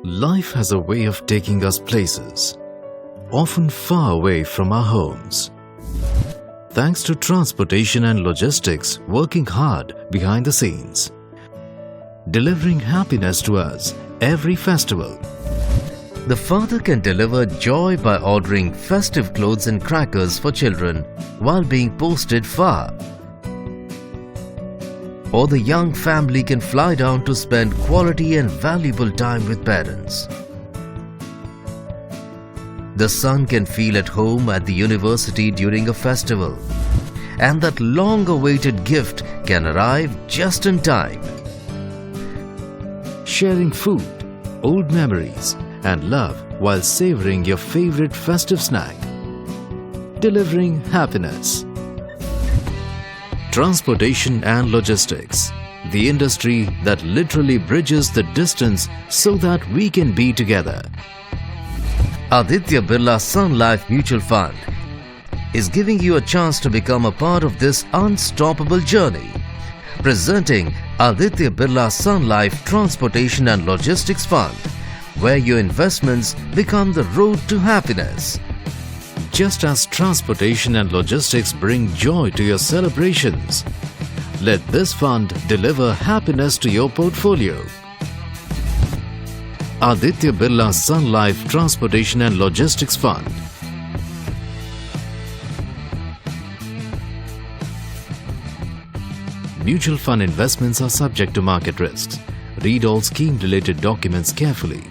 Life has a way of taking us places, often far away from our homes. Thanks to transportation and logistics working hard behind the scenes, delivering happiness to us every festival. The father can deliver joy by ordering festive clothes and crackers for children while being posted far. Or the young family can fly down to spend quality and valuable time with parents. The son can feel at home at the university during a festival, and that long-awaited gift can arrive just in time. Sharing food, old memories, and love while savoring your favorite festive snack. Delivering happiness. Transportation and logistics, the industry that literally bridges the distance so that we can be together. Aditya Birla Sun Life Mutual Fund is giving you a chance to become a part of this unstoppable journey. Presenting Aditya Birla Sun Life Transportation and Logistics Fund, where your investments become the road to happiness. Just as transportation and logistics bring joy to your celebrations, let this fund deliver happiness to your portfolio. Aditya Birla Sun Life Transportation and Logistics Fund. Mutual fund investments are subject to market risks. Read all scheme-related documents carefully.